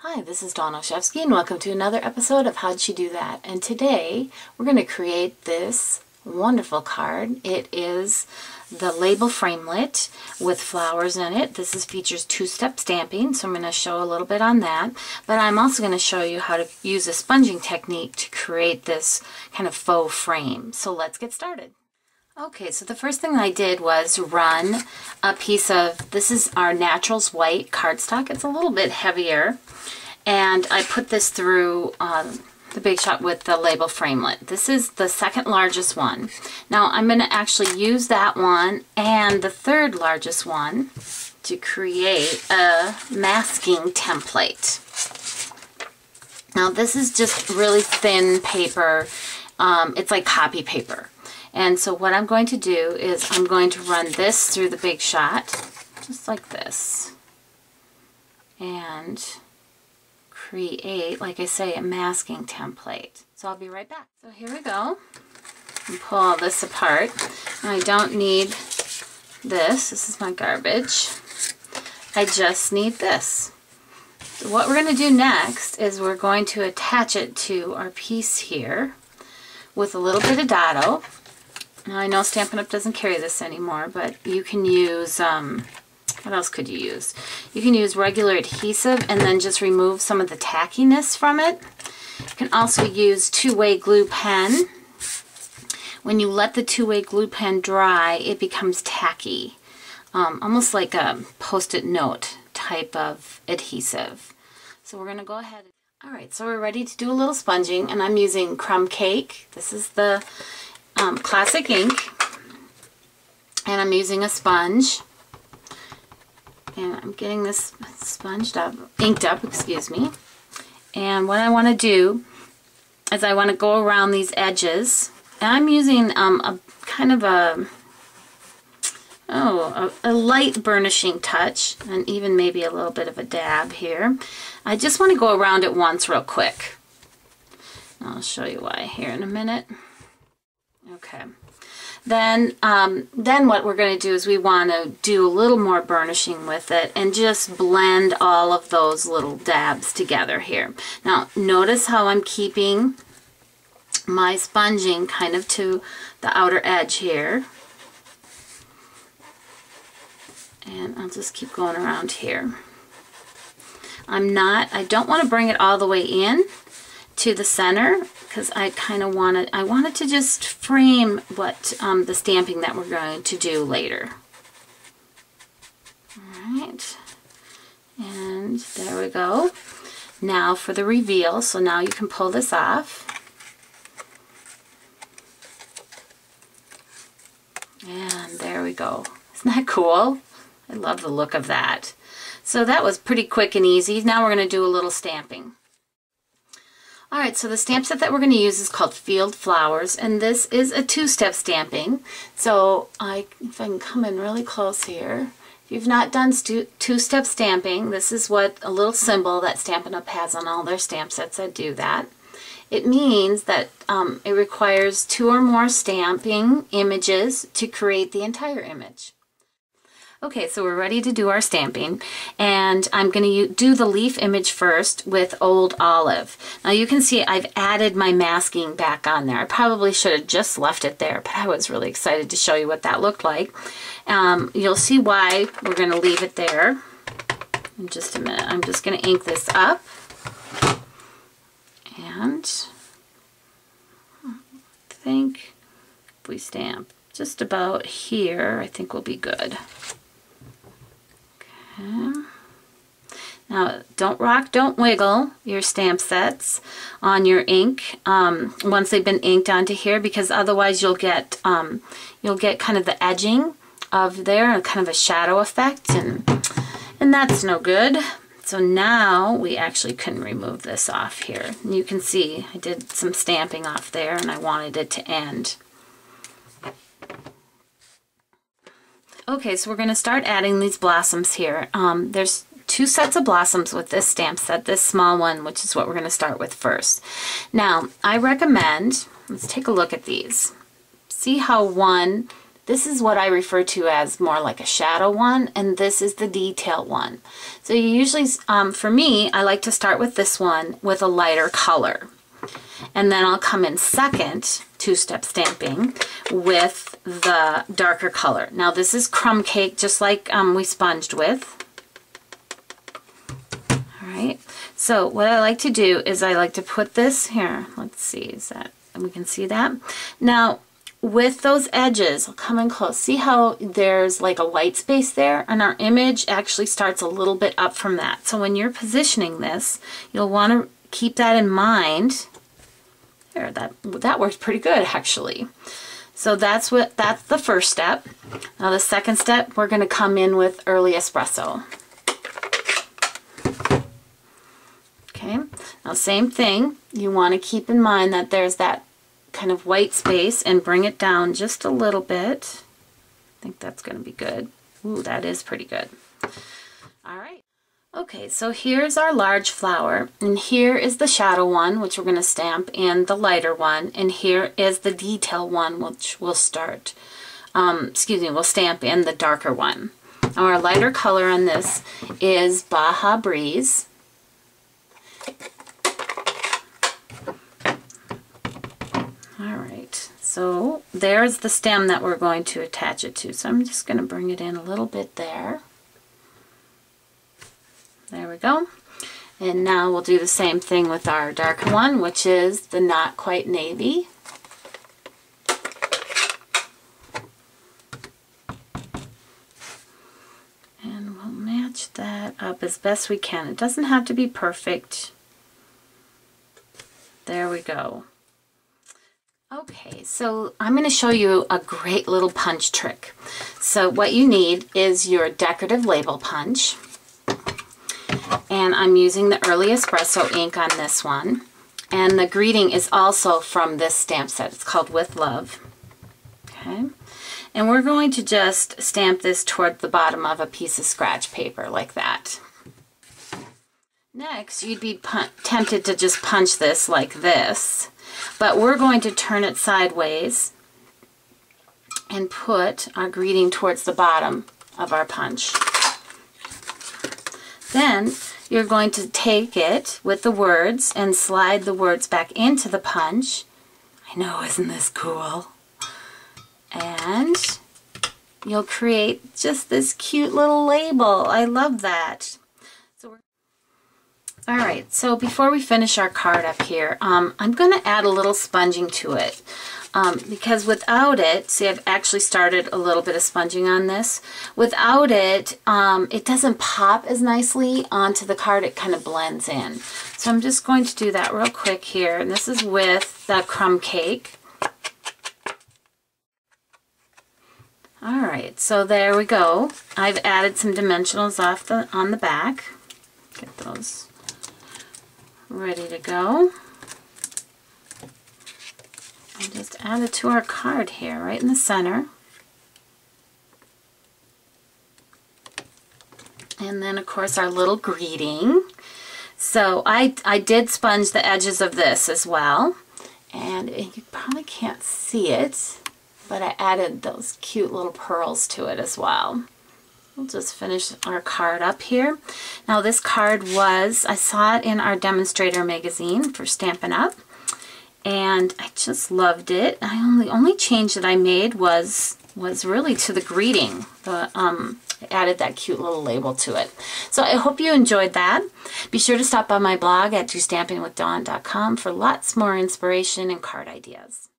Hi, this is Dawn Olszewski and welcome to another episode of How'd She Do That? And today we're going to create this wonderful card. It is the label framelit with flowers in it. This features two-step stamping, so I'm going to show a little bit on that. But I'm also going to show you how to use a sponging technique to create this kind of faux frame. So let's get started. Okay, so the first thing I did was run a piece of, this is our Naturals White cardstock. It's a little bit heavier. And I put this through the Big Shot with the label framelit. This is the second largest one. Now I'm going to actually use that one and the third largest one to create a masking template. Now this is just really thin paper. It's like copy paper. And so what I'm going to do is I'm going to run this through the Big Shot, just like this, and create, like I say, a masking template. So I'll be right back. So here we go. And pull all this apart. And I don't need this. This is my garbage. I just need this. So what we're going to do next is we're going to attach it to our piece here with a little bit of dado. Now I know Stampin' Up! Doesn't carry this anymore, but you can use, what else could you use? You can use regular adhesive and then just remove some of the tackiness from it. You can also use two-way glue pen. When you let the two-way glue pen dry, it becomes tacky, almost like a Post-it note type of adhesive. So we're going to go ahead. Alright, so we're ready to do a little sponging, and I'm using Crumb Cake. This is the classic ink, and I'm using a sponge, and I'm getting this inked up, excuse me. And what I want to do is I want to go around these edges, and I'm using a kind of a light burnishing touch, and even maybe a little bit of a dab here. I just want to go around it once real quick. I'll show you why here in a minute. Okay, then what we're going to do is we want to do a little more burnishing with it and just blend all of those little dabs together here. Now notice how I'm keeping my sponging kind of to the outer edge here, and I'll just keep going around here. I don't want to bring it all the way in to the center, because I kind of wanted to just frame what the stamping that we're going to do later. Alright, and there we go. Now for the reveal, so now you can pull this off. And there we go. Isn't that cool? I love the look of that. So that was pretty quick and easy. Now we're going to do a little stamping. Alright, so the stamp set that we're going to use is called Field Flowers, and this is a two-step stamping. So if I can come in really close here, if you've not done two-step stamping, this is what a little symbol that Stampin' Up! Has on all their stamp sets that do that. It means that it requires 2 or more stamping images to create the entire image. Okay, so we're ready to do our stamping, and I'm going to do the leaf image first with Old Olive. Now you can see I've added my masking back on there. I probably should have just left it there, but I was really excited to show you what that looked like. You'll see why we're going to leave it there in just a minute. I'm just going to ink this up, and I think if we stamp just about here, I think we'll be good. Okay. Now, don't rock, don't wiggle your stamp sets on your ink once they've been inked onto here, because otherwise you'll get kind of the edging of there, kind of a shadow effect, and that's no good. So now we actually can remove this off here. And you can see I did some stamping off there, and I wanted it to end. Okay, so we're going to start adding these blossoms here. There's 2 sets of blossoms with this stamp set, this small one, which is what we're going to start with first. Now, I recommend, let's take a look at these. See how one This is what I refer to as more like a shadow one, and this is the detail one. So you usually, for me, I like to start with this one with a lighter color. And then I'll come in second, two-step stamping, with the darker color. Now this is crumb cake, just like we sponged with. All right, so what I like to do is I like to put this here. Let's see, is that, we can see that? Now, with those edges, I'll come in close. See how there's like a white space there? And our image actually starts a little bit up from that. So when you're positioning this, you'll want to keep that in mind. There, that works pretty good actually. So that's the first step. Now the second step, we're going to come in with early espresso. Okay, now same thing. You want to keep in mind that there's that kind of white space and bring it down just a little bit. I think that's going to be good. Ooh, that is pretty good. All right. Okay, so here's our large flower, and here is the shadow one, which we're going to stamp, and the lighter one, and here is the detail one, which we'll start, we'll stamp in the darker one. Now our lighter color on this is Baja Breeze. All right, so there's the stem that we're going to attach it to, so I'm just going to bring it in a little bit there. There we go. And now we'll do the same thing with our darker one, which is the Not Quite Navy. And we'll match that up as best we can. It doesn't have to be perfect. There we go. Okay, so I'm going to show you a great little punch trick. So what you need is your decorative label punch. And I'm using the Early Espresso ink on this one. And the greeting is also from this stamp set. It's called With Love. Okay. And we're going to just stamp this toward the bottom of a piece of scratch paper like that. Next, you'd be tempted to just punch this like this. But we're going to turn it sideways and put our greeting towards the bottom of our punch. Then you're going to take it with the words and slide the words back into the punch. I know, isn't this cool? And you'll create just this cute little label. I love that. All right, so before we finish our card up here, I'm going to add a little sponging to it. Because without it, see, I've actually started a little bit of sponging on this. Without it, it doesn't pop as nicely onto the card. It kind of blends in. So I'm just going to do that real quick here. And this is with the crumb cake. All right, so there we go. I've added some dimensionals on the back. Get those ready to go. And just add it to our card here, right in the center. And then, of course, our little greeting. So I did sponge the edges of this as well. And you probably can't see it, but I added those cute little pearls to it as well. We'll just finish our card up here. Now this card I saw it in our demonstrator magazine for Stampin' Up! And I just loved it. The only change that I made was really to the greeting. I added that cute little label to it. So I hope you enjoyed that. Be sure to stop by my blog at dostampingwithdawn.com for lots more inspiration and card ideas.